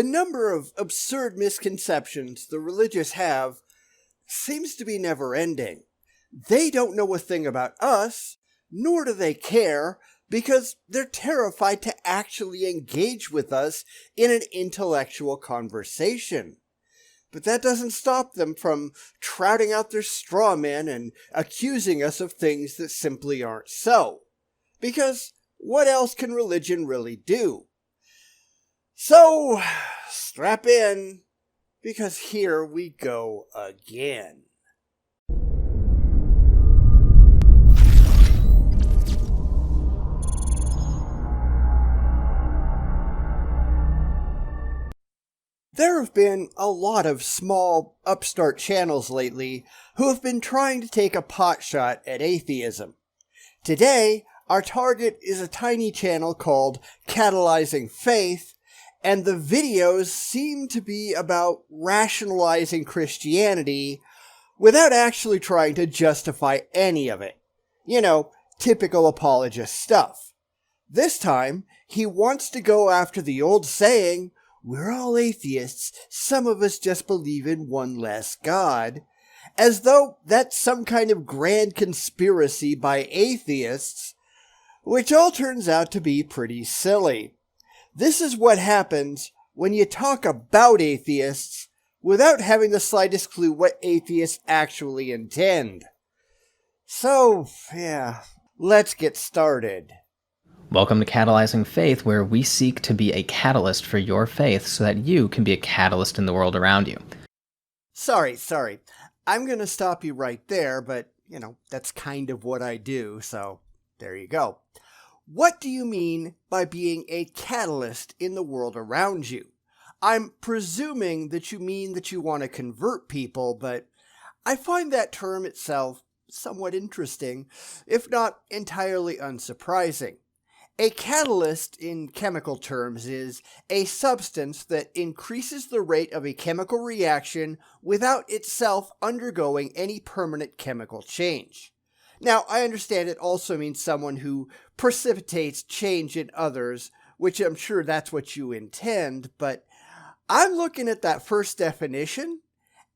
number of absurd misconceptions the religious have seems to be never-ending. They don't know a thing about us, nor do they care, because they're terrified to actually engage with us in an intellectual conversation. But that doesn't stop them from trotting out their straw men and accusing us of things that simply aren't so. Because what else can religion really do? So, strap in, because here we go again. There have been a lot of small, upstart channels lately who have been trying to take a potshot at atheism. Today, our target is a tiny channel called Catalyzing Faith, and the videos seem to be about rationalizing Christianity without actually trying to justify any of it. You know, typical apologist stuff. This time, he wants to go after the old saying, "We're all atheists, some of us just believe in one less God," as though that's some kind of grand conspiracy by atheists, which all turns out to be pretty silly. This is what happens when you talk about atheists without having the slightest clue what atheists actually intend. So, let's get started. Welcome to Catalyzing Faith, where we seek to be a catalyst for your faith so that you can be a catalyst in the world around you. Sorry. I'm going to stop you right there, but, that's kind of what I do, so there you go. What do you mean by being a catalyst in the world around you? I'm presuming that you mean that you want to convert people, but I find that term itself somewhat interesting, if not entirely unsurprising. A catalyst, in chemical terms, is a substance that increases the rate of a chemical reaction without itself undergoing any permanent chemical change. Now, I understand it also means someone who precipitates change in others, which I'm sure that's what you intend, but I'm looking at that first definition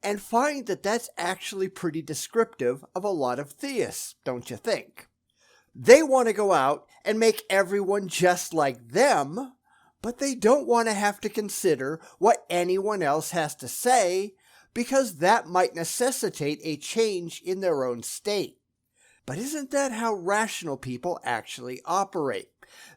and find that that's actually pretty descriptive of a lot of theists, don't you think? They want to go out and make everyone just like them, but they don't want to have to consider what anyone else has to say because that might necessitate a change in their own state. But isn't that how rational people actually operate?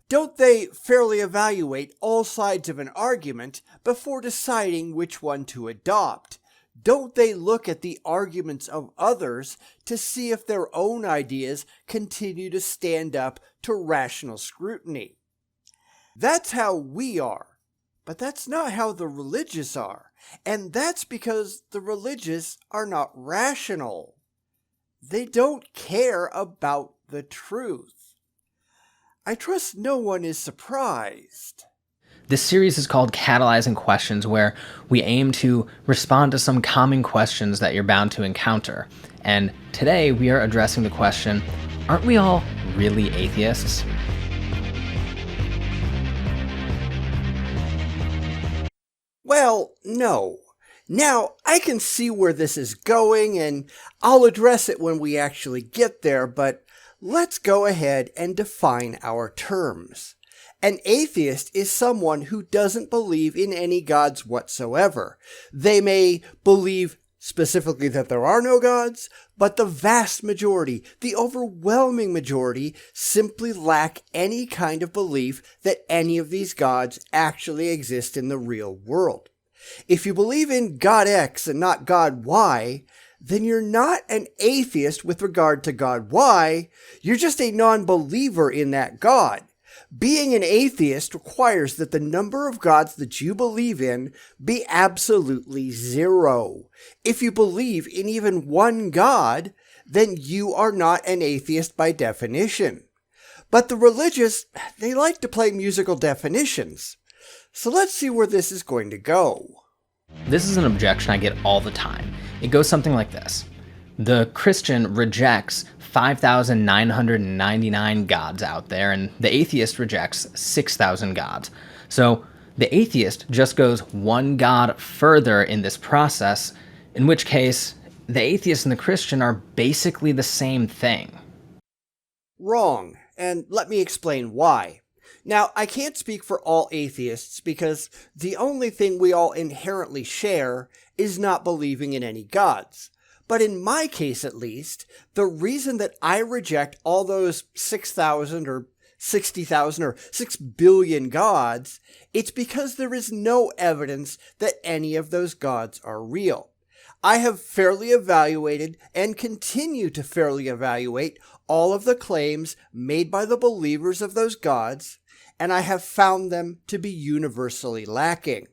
Don't they fairly evaluate all sides of an argument before deciding which one to adopt? Don't they look at the arguments of others to see if their own ideas continue to stand up to rational scrutiny? That's how we are, but that's not how the religious are, and that's because the religious are not rational. They don't care about the truth. I trust no one is surprised. This series is called Catalyzing Questions, where we aim to respond to some common questions that you're bound to encounter. And today we are addressing the question, aren't we all really atheists? Well, no. Now, I can see where this is going, and I'll address it when we actually get there, but let's go ahead and define our terms. An atheist is someone who doesn't believe in any gods whatsoever. They may believe specifically that there are no gods, but the vast majority, the overwhelming majority, simply lack any kind of belief that any of these gods actually exist in the real world. If you believe in God X and not God Y, then you're not an atheist with regard to God Y, you're just a non-believer in that God. Being an atheist requires that the number of gods that you believe in be absolutely zero. If you believe in even one God, then you are not an atheist by definition. But the religious, they like to play musical definitions. So let's see where this is going to go. This is an objection I get all the time. It goes something like this. The Christian rejects 5,999 gods out there, and the atheist rejects 6,000 gods. So The atheist just goes one God further in this process, in which case, the atheist and the Christian are basically the same thing. Wrong, and let me explain why. Now, I can't speak for all atheists because the only thing we all inherently share is not believing in any gods. But in my case at least, the reason that I reject all those 6,000 or 60,000 or 6 billion gods, it's because there is no evidence that any of those gods are real. I have fairly evaluated and continue to fairly evaluate all of the claims made by the believers of those gods, and I have found them to be universally lacking.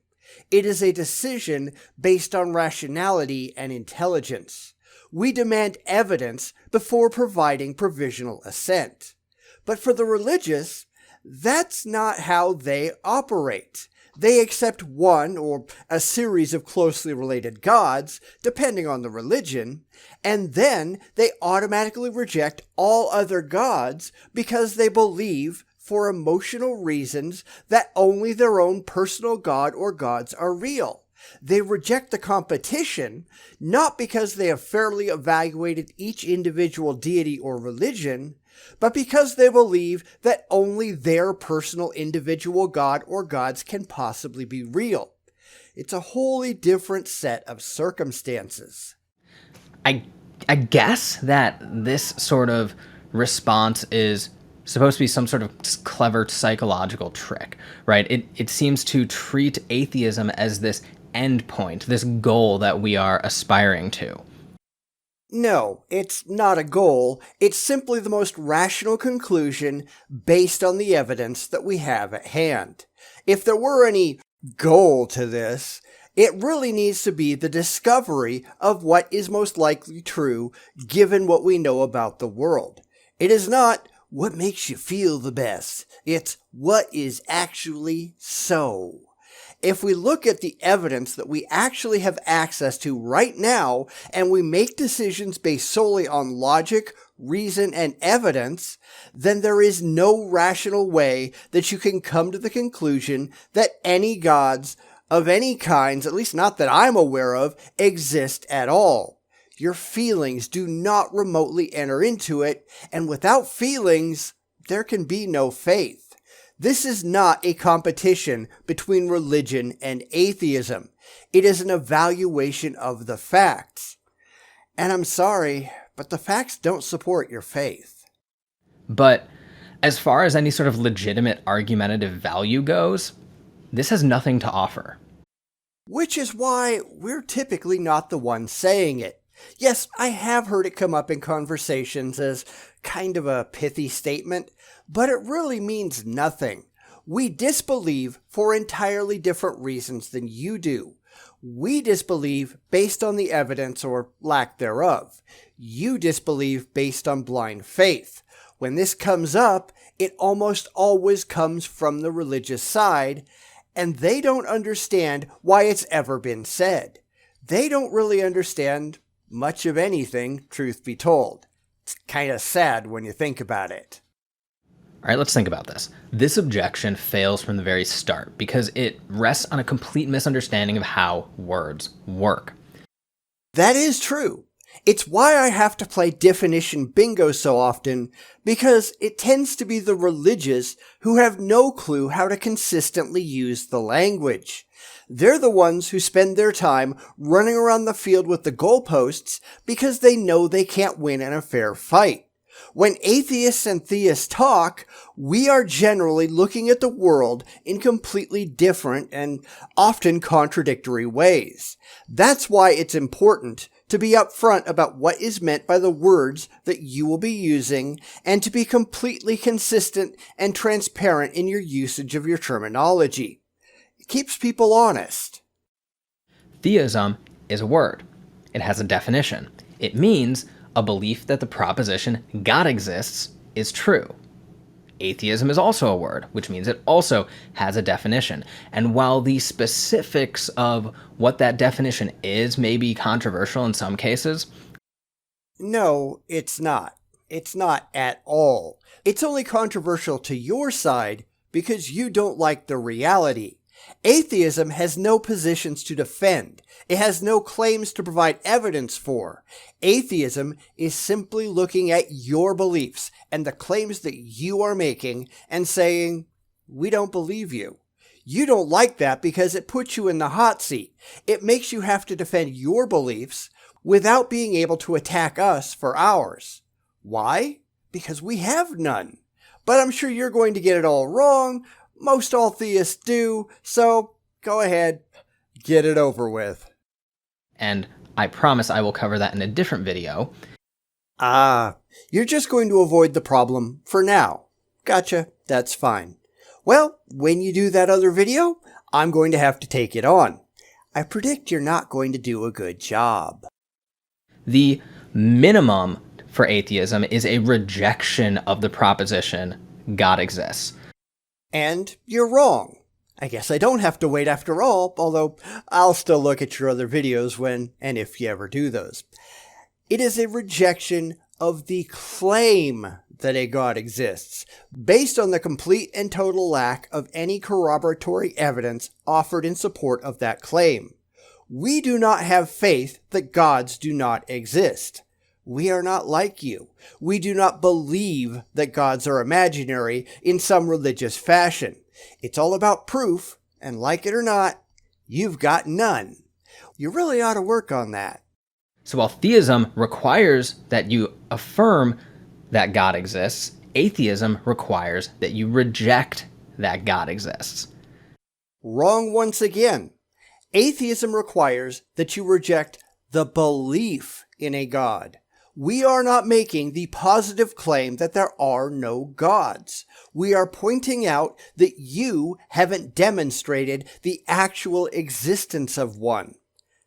It is a decision based on rationality and intelligence. We demand evidence before providing provisional assent. But for the religious, that's not how they operate. They accept one or a series of closely related gods, depending on the religion, and then they automatically reject all other gods because they believe, for emotional reasons, that only their own personal god or gods are real. They reject the competition, not because they have fairly evaluated each individual deity or religion, but because they believe that only their personal individual god or gods can possibly be real. It's a wholly different set of circumstances. I guess that this sort of response is supposed to be some sort of clever psychological trick, right? It seems to treat atheism as this endpoint, this goal that we are aspiring to. No, it's not a goal. It's simply the most rational conclusion based on the evidence that we have at hand. If there were any goal to this, it really needs to be the discovery of what is most likely true given what we know about the world. It is not what makes you feel the best. It's what is actually so. If we look at the evidence that we actually have access to right now, and we make decisions based solely on logic, reason, and evidence, then there is no rational way that you can come to the conclusion that any gods of any kinds, at least not that I'm aware of, exist at all. Your feelings do not remotely enter into it, and without feelings, there can be no faith. This is not a competition between religion and atheism. It is an evaluation of the facts. And I'm sorry, but the facts don't support your faith. But as far as any sort of legitimate argumentative value goes, this has nothing to offer. Which is why we're typically not the ones saying it. Yes, I have heard it come up in conversations as kind of a pithy statement, but it really means nothing. We disbelieve for entirely different reasons than you do. We disbelieve based on the evidence or lack thereof. You disbelieve based on blind faith. When this comes up, it almost always comes from the religious side, and they don't understand why it's ever been said. They don't really understand much of anything, truth be told. It's kind of sad when you think about it. All right, let's think about this. This objection fails from the very start because it rests on a complete misunderstanding of how words work. That is true. It's why I have to play definition bingo so often, because it tends to be the religious who have no clue how to consistently use the language. They're the ones who spend their time running around the field with the goalposts because they know they can't win in a fair fight. When atheists and theists talk, we are generally looking at the world in completely different and often contradictory ways. That's why it's important to be upfront about what is meant by the words that you will be using, and to be completely consistent and transparent in your usage of your terminology. It keeps people honest. Theism is a word. It has a definition. It means a belief that the proposition God exists is true. Atheism is also a word, which means it also has a definition. And while the specifics of what that definition is may be controversial in some cases... No, it's not. It's not at all. It's only controversial to your side because you don't like the reality. Atheism has no positions to defend. It has no claims to provide evidence for. Atheism is simply looking at your beliefs and the claims that you are making and saying, we don't believe you. You don't like that because it puts you in the hot seat. It makes you have to defend your beliefs without being able to attack us for ours. Why? Because we have none. But I'm sure you're going to get it all wrong. Most all theists do, so go ahead, get it over with. And I promise I will cover that in a different video. You're just going to avoid the problem for now. Gotcha, that's fine. Well, when you do that other video, I'm going to have to take it on. I predict you're not going to do a good job. The minimum for atheism is a rejection of the proposition God exists. And you're wrong. I guess I don't have to wait after all, although I'll still look at your other videos when and if you ever do those. It is a rejection of the claim that a God exists, based on the complete and total lack of any corroboratory evidence offered in support of that claim. We do not have faith that gods do not exist. We are not like you. We do not believe that gods are imaginary in some religious fashion. It's all about proof, and like it or not, you've got none. You really ought to work on that. So while theism requires that you affirm that God exists, atheism requires that you reject that God exists. Wrong once again. Atheism requires that you reject the belief in a God. We are not making the positive claim that there are no gods. We are pointing out that you haven't demonstrated the actual existence of one.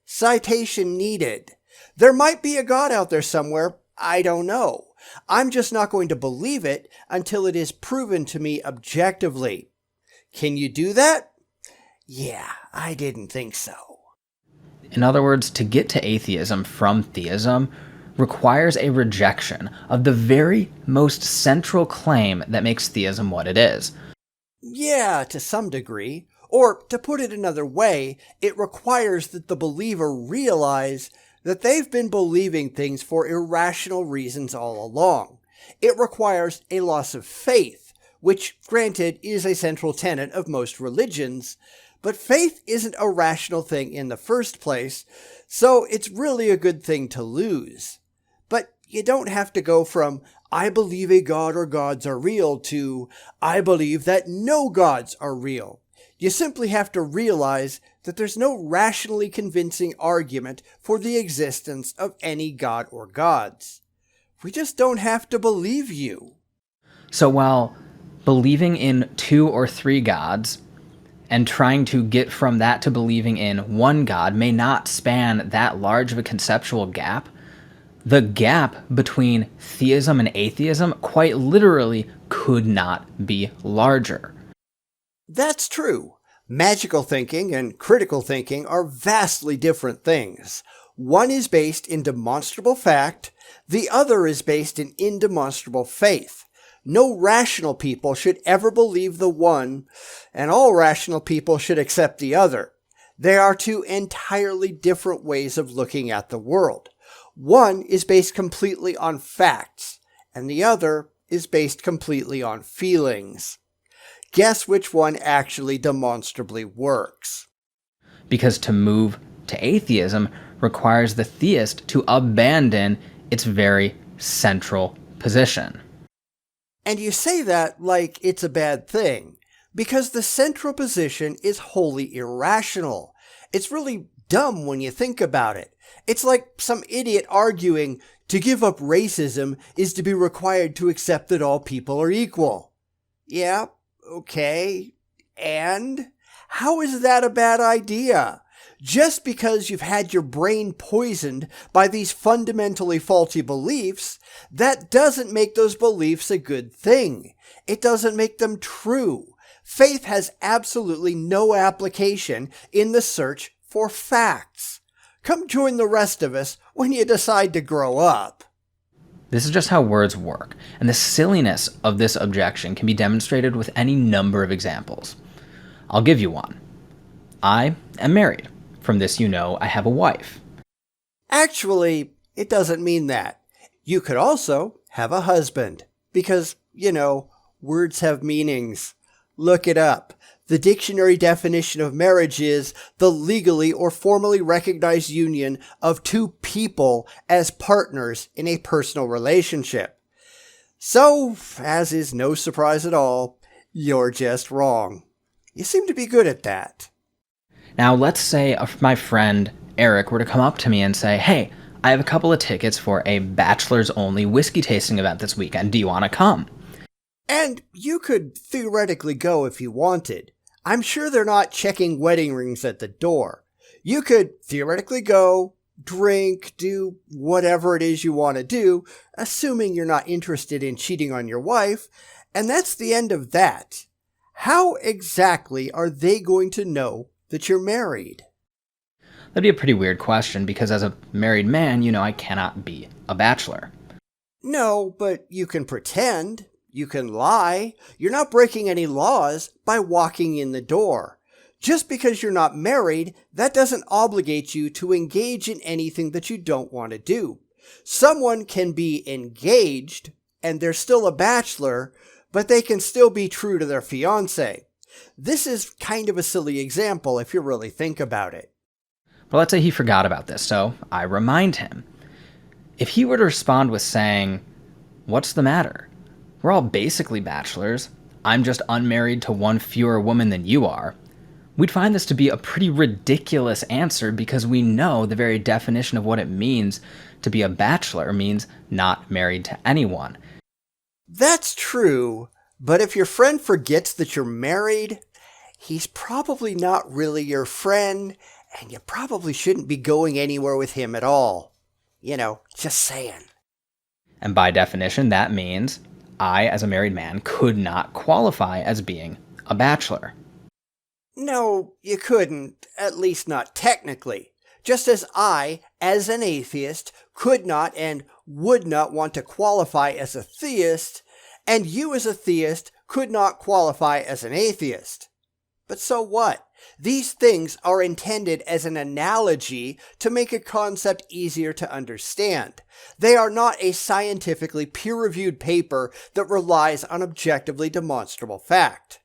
Citation needed. There might be a God out there somewhere. I don't know. I'm just not going to believe it until it is proven to me objectively. Can you do that? Yeah, I didn't think so. In other words, to get to atheism from theism requires a rejection of the very most central claim that makes theism what it is. Yeah, to some degree. Or, to put it another way, it requires that the believer realize that they've been believing things for irrational reasons all along. It requires a loss of faith, which, granted, is a central tenet of most religions, but faith isn't a rational thing in the first place, so it's really a good thing to lose. But you don't have to go from, I believe a god or gods are real, to, I believe that no gods are real. You simply have to realize that there's no rationally convincing argument for the existence of any god or gods. We just don't have to believe you. So while believing in 2 or 3 gods and trying to get from that to believing in one God may not span that large of a conceptual gap, the gap between theism and atheism quite literally could not be larger. That's true. Magical thinking and critical thinking are vastly different things. One is based in demonstrable fact, the other is based in indemonstrable faith. No rational people should ever believe the one, and all rational people should accept the other. They are 2 entirely different ways of looking at the world. One is based completely on facts, and the other is based completely on feelings. Guess which one actually demonstrably works? Because to move to atheism requires the theist to abandon its very central position. And you say that like it's a bad thing, because the central position is wholly irrational. It's really dumb when you think about it. It's like some idiot arguing to give up racism is to be required to accept that all people are equal. Yeah, okay, and? How is that a bad idea? Just because you've had your brain poisoned by these fundamentally faulty beliefs, that doesn't make those beliefs a good thing. It doesn't make them true. Faith has absolutely no application in the search for facts. Come join the rest of us when you decide to grow up. This is just how words work, and the silliness of this objection can be demonstrated with any number of examples. I'll give you one. I am married. From this you know I have a wife. Actually, it doesn't mean that. You could also have a husband, because, words have meanings. Look it up. The dictionary definition of marriage is the legally or formally recognized union of two people as partners in a personal relationship. So, as is no surprise at all, you're just wrong. You seem to be good at that. Now, let's say my friend Eric were to come up to me and say, hey, I have a couple of tickets for a bachelors-only whiskey tasting event this weekend. Do you want to come? And you could theoretically go if you wanted. I'm sure they're not checking wedding rings at the door. You could theoretically go, drink, do whatever it is you want to do, assuming you're not interested in cheating on your wife, and that's the end of that. How exactly are they going to know that you're married? That'd be a pretty weird question, because as a married man, I cannot be a bachelor. No, but you can pretend. You can lie. You're not breaking any laws by walking in the door. Just because you're not married, that doesn't obligate you to engage in anything that you don't want to do. Someone can be engaged, and they're still a bachelor, but they can still be true to their fiancé. This is kind of a silly example if you really think about it. But let's say he forgot about this, so I remind him. If he were to respond with saying, what's the matter? We're all basically bachelors. I'm just unmarried to one fewer woman than you are. We'd find this to be a pretty ridiculous answer, because we know the very definition of what it means to be a bachelor means not married to anyone. That's true, but if your friend forgets that you're married, he's probably not really your friend, and you probably shouldn't be going anywhere with him at all. Just saying. And by definition, that means I, as a married man, could not qualify as being a bachelor. No, you couldn't, at least not technically. Just as I, as an atheist, could not and would not want to qualify as a theist, and you as a theist could not qualify as an atheist. But so what? These things are intended as an analogy to make a concept easier to understand. They are not a scientifically peer-reviewed paper that relies on objectively demonstrable fact.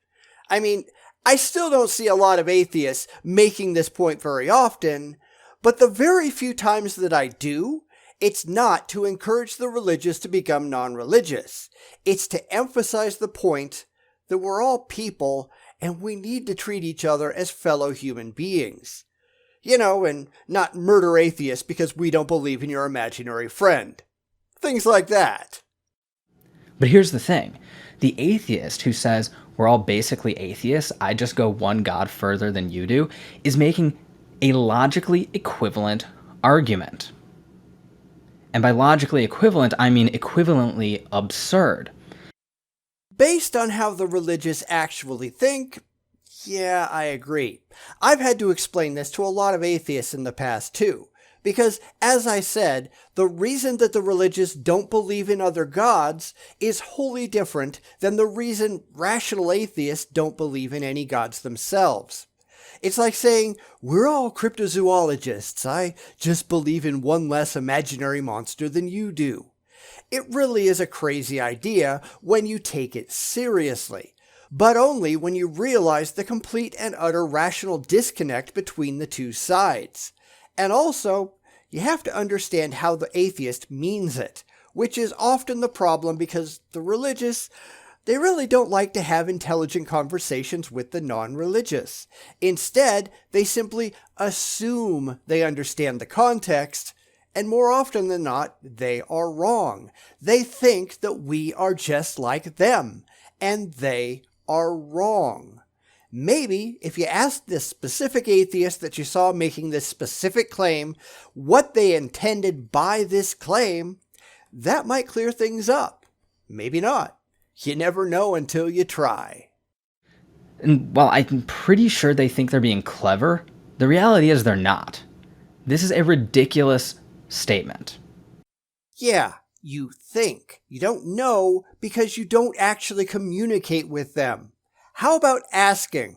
I still don't see a lot of atheists making this point very often, but the very few times that I do, it's not to encourage the religious to become non-religious. It's to emphasize the point that we're all people and we need to treat each other as fellow human beings. And not murder atheists because we don't believe in your imaginary friend. Things like that. But here's the thing. The atheist who says, we're all basically atheists, I just go one God further than you do, is making a logically equivalent argument. And by logically equivalent, I mean equivalently absurd. Based on how the religious actually think, yeah, I agree. I've had to explain this to a lot of atheists in the past too. Because, as I said, the reason that the religious don't believe in other gods is wholly different than the reason rational atheists don't believe in any gods themselves. It's like saying, we're all cryptozoologists. I just believe in one less imaginary monster than you do. It really is a crazy idea when you take it seriously, but only when you realize the complete and utter rational disconnect between the two sides. And also, you have to understand how the atheist means it, which is often the problem because the religious, they really don't like to have intelligent conversations with the non-religious. Instead, they simply assume they understand the context, and more often than not, they are wrong. They think that we are just like them, and they are wrong. Maybe if you asked this specific atheist that you saw making this specific claim what they intended by this claim, that might clear things up. Maybe not. You never know until you try. And while I'm pretty sure they think they're being clever, the reality is they're not. This is a ridiculous statement. Yeah, you think. You don't know because you don't actually communicate with them. How about asking?